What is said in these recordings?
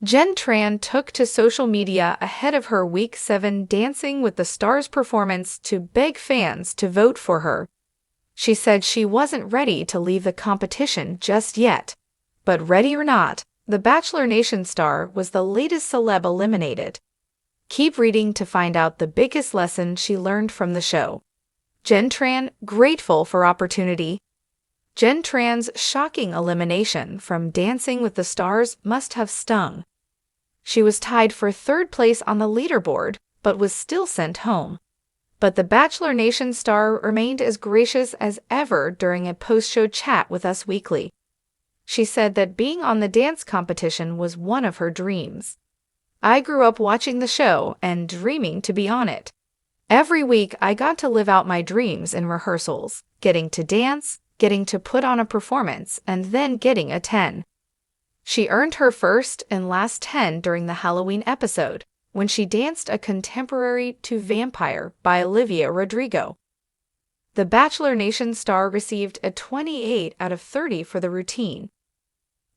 Jenn Tran took to social media ahead of her Week 7 Dancing with the Stars performance to beg fans to vote for her. She said she wasn't ready to leave the competition just yet. But ready or not, the Bachelor Nation star was the latest celeb eliminated. Keep reading to find out the biggest lesson she learned from the show. Jenn Tran, grateful for opportunity. Jenn Tran's shocking elimination from Dancing with the Stars must have stung. She was tied for third place on the leaderboard, but was still sent home. But the Bachelor Nation star remained as gracious as ever during a post-show chat with Us Weekly. She said that being on the dance competition was one of her dreams. "I grew up watching the show and dreaming to be on it. Every week I got to live out my dreams in rehearsals, getting to dance, getting to put on a performance, and then getting a 10. She earned her first and last 10 during the Halloween episode, when she danced a contemporary to Vampire by Olivia Rodrigo. The Bachelor Nation star received a 28 out of 30 for the routine.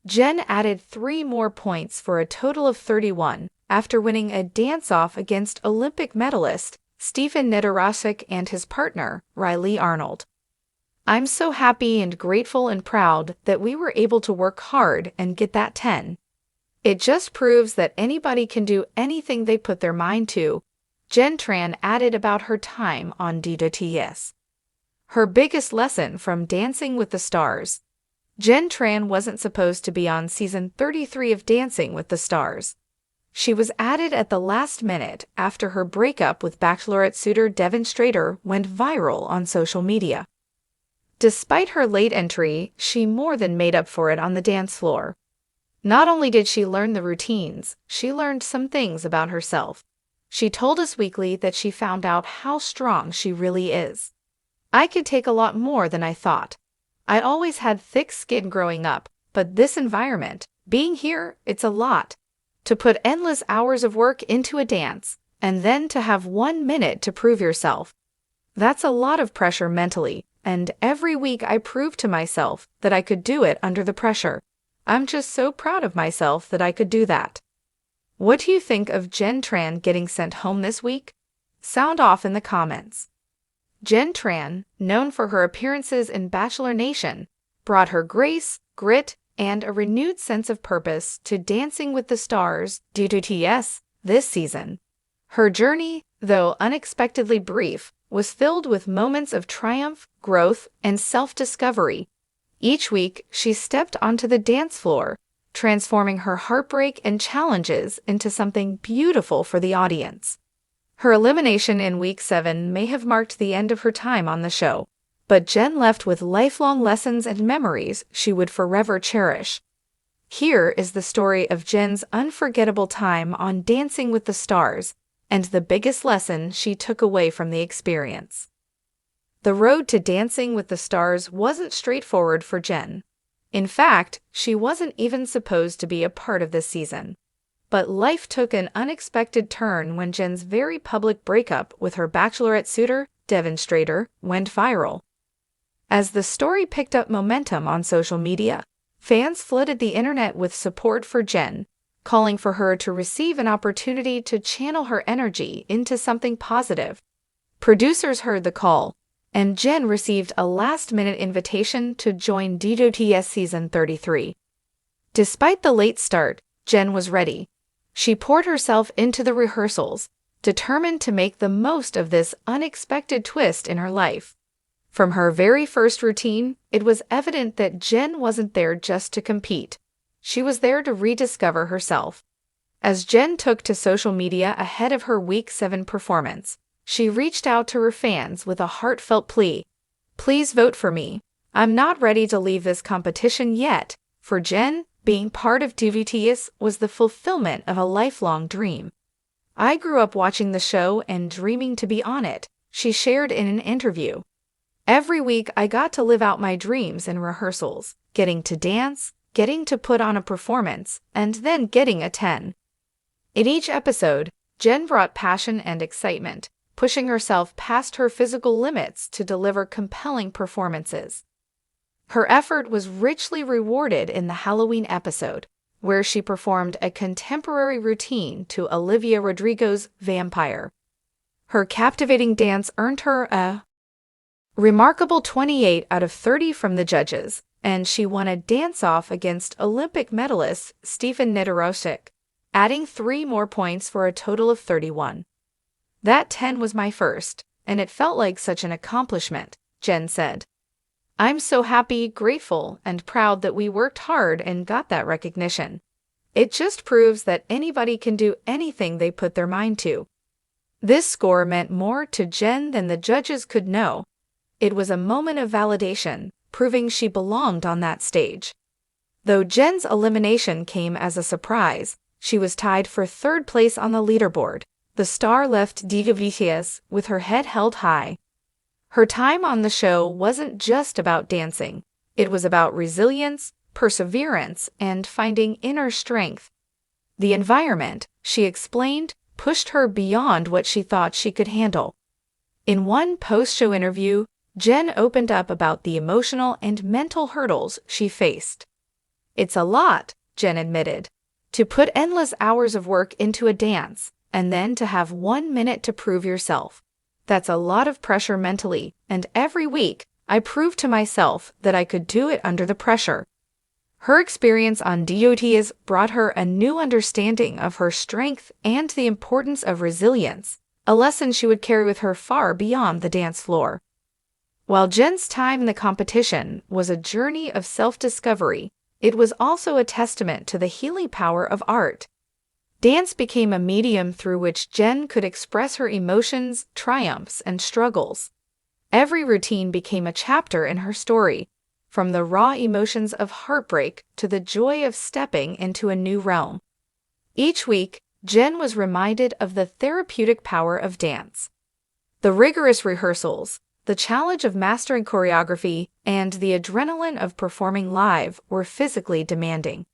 Jenn added 3 more points for a total of 31 after winning a dance-off against Olympic medalist Stephen Nedorosik and his partner, Riley Arnold. "I'm so happy and grateful and proud that we were able to work hard and get that 10. It just proves that anybody can do anything they put their mind to," Jenn Tran added about her time on News.Is. Her biggest lesson from Dancing with the Stars. Jenn Tran wasn't supposed to be on season 33 of Dancing with the Stars. She was added at the last minute after her breakup with Bachelorette suitor Devin Strader went viral on social media. Despite her late entry, she more than made up for it on the dance floor. Not only did she learn the routines, she learned some things about herself. She told Us Weekly that she found out how strong she really is. "I could take a lot more than I thought. I always had thick skin growing up, but this environment, being here, it's a lot. To put endless hours of work into a dance, and then to have 1 minute to prove yourself. That's a lot of pressure mentally, and every week I prove to myself that I could do it under the pressure. I'm just so proud of myself that I could do that." What do you think of Jenn Tran getting sent home this week? Sound off in the comments. Jenn Tran, known for her appearances in Bachelor Nation, brought her grace, grit, and a renewed sense of purpose to Dancing with the Stars News.Is this season. Her journey, though unexpectedly brief, was filled with moments of triumph, growth, and self-discovery. Each week, she stepped onto the dance floor, transforming her heartbreak and challenges into something beautiful for the audience. Her elimination in Week 7 may have marked the end of her time on the show, but Jenn left with lifelong lessons and memories she would forever cherish. Here is the story of Jenn's unforgettable time on Dancing with the Stars and the biggest lesson she took away from the experience. The road to Dancing with the Stars wasn't straightforward for Jenn. In fact, she wasn't even supposed to be a part of this season. But life took an unexpected turn when Jenn's very public breakup with her Bachelorette suitor, Devin Strader, went viral. As the story picked up momentum on social media, fans flooded the internet with support for Jenn, calling for her to receive an opportunity to channel her energy into something positive. Producers heard the call, and Jenn received a last-minute invitation to join News.Is Season 33. Despite the late start, Jenn was ready. She poured herself into the rehearsals, determined to make the most of this unexpected twist in her life. From her very first routine, it was evident that Jenn wasn't there just to compete. She was there to rediscover herself. As Jenn took to social media ahead of her Week 7 performance, she reached out to her fans with a heartfelt plea. "Please vote for me. I'm not ready to leave this competition yet." For Jenn, being part of News.Is was the fulfillment of a lifelong dream. "I grew up watching the show and dreaming to be on it," she shared in an interview. "Every week I got to live out my dreams in rehearsals, getting to dance, getting to put on a performance, and then getting a 10. In each episode, Jenn brought passion and excitement, pushing herself past her physical limits to deliver compelling performances. Her effort was richly rewarded in the Halloween episode, where she performed a contemporary routine to Olivia Rodrigo's Vampire. Her captivating dance earned her a remarkable 28 out of 30 from the judges, and she won a dance-off against Olympic medalist Stefan Nedorosik, adding 3 more points for a total of 31. "That 10 was my first, and it felt like such an accomplishment," Jenn said. "I'm so happy, grateful, and proud that we worked hard and got that recognition. It just proves that anybody can do anything they put their mind to." This score meant more to Jenn than the judges could know. It was a moment of validation, proving she belonged on that stage. Though Jenn's elimination came as a surprise, she was tied for 3rd place on the leaderboard. The star left News.Is with her head held high. Her time on the show wasn't just about dancing. It was about resilience, perseverance, and finding inner strength. The environment, she explained, pushed her beyond what she thought she could handle. In one post-show interview, Jenn opened up about the emotional and mental hurdles she faced. "It's a lot," Jenn admitted, "to put endless hours of work into a dance, and then to have 1 minute to prove yourself. That's a lot of pressure mentally, and every week, I proved to myself that I could do it under the pressure." Her experience on News.Is brought her a new understanding of her strength and the importance of resilience, a lesson she would carry with her far beyond the dance floor. While Jenn's time in the competition was a journey of self-discovery, it was also a testament to the healing power of art. Dance became a medium through which Jenn could express her emotions, triumphs, and struggles. Every routine became a chapter in her story, from the raw emotions of heartbreak to the joy of stepping into a new realm. Each week, Jenn was reminded of the therapeutic power of dance. The rigorous rehearsals, the challenge of mastering choreography, and the adrenaline of performing live were physically demanding.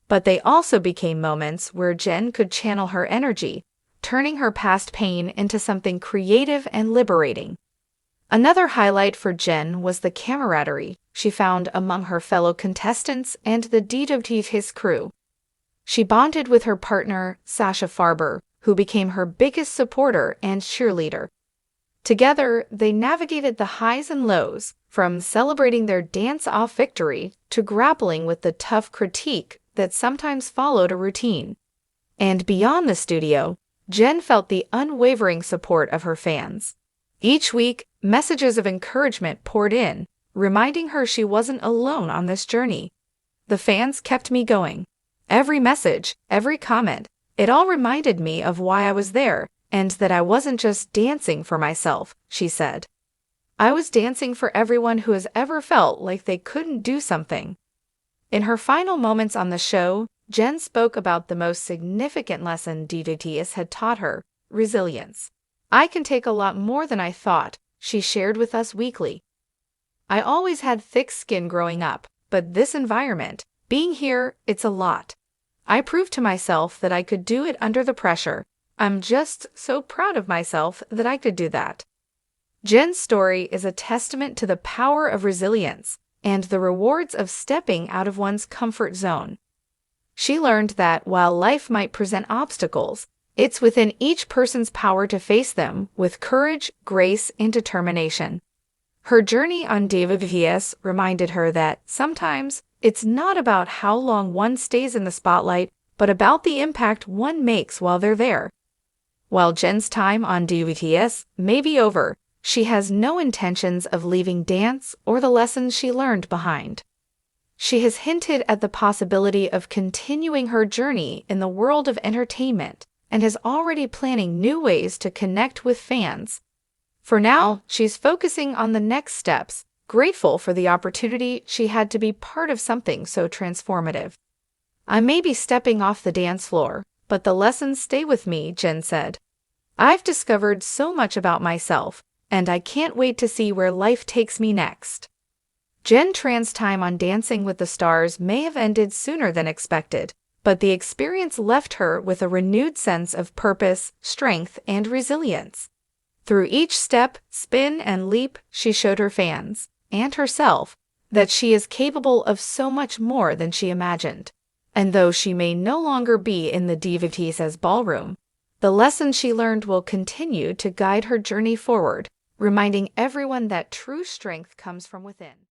But they also became moments where Jenn could channel her energy, turning her past pain into something creative and liberating. Another highlight for Jenn was the camaraderie she found among her fellow contestants and the News.Is crew. She bonded with her partner, Sasha Farber, who became her biggest supporter and cheerleader. Together, they navigated the highs and lows, from celebrating their dance-off victory to grappling with the tough critique that sometimes followed a routine. And beyond the studio, Jenn felt the unwavering support of her fans. Each week, messages of encouragement poured in, reminding her she wasn't alone on this journey. "The fans kept me going. Every message, every comment, it all reminded me of why I was there, and that I wasn't just dancing for myself," she said. "I was dancing for everyone who has ever felt like they couldn't do something." In her final moments on the show, Jenn spoke about the most significant lesson News.Is had taught her: resilience. "I can take a lot more than I thought," she shared with Us Weekly. "I always had thick skin growing up, but this environment, being here, it's a lot. I proved to myself that I could do it under the pressure. I'm just so proud of myself that I could do that." Jenn's story is a testament to the power of resilience and the rewards of stepping out of one's comfort zone. She learned that while life might present obstacles, it's within each person's power to face them with courage, grace, and determination. Her journey on News.Is reminded her that sometimes it's not about how long one stays in the spotlight, but about the impact one makes while they're there. While Jenn's time on News.Is may be over, she has no intentions of leaving dance or the lessons she learned behind. She has hinted at the possibility of continuing her journey in the world of entertainment and is already planning new ways to connect with fans. For now, she's focusing on the next steps, grateful for the opportunity she had to be part of something so transformative. "I may be stepping off the dance floor, but the lessons stay with me," Jenn said. "I've discovered so much about myself, and I can't wait to see where life takes me next." Jenn Tran's time on Dancing with the Stars may have ended sooner than expected, but the experience left her with a renewed sense of purpose, strength, and resilience. Through each step, spin, and leap, she showed her fans, and herself, that she is capable of so much more than she imagined. And though she may no longer be in the News.Is ballroom, the lessons she learned will continue to guide her journey forward, reminding everyone that true strength comes from within.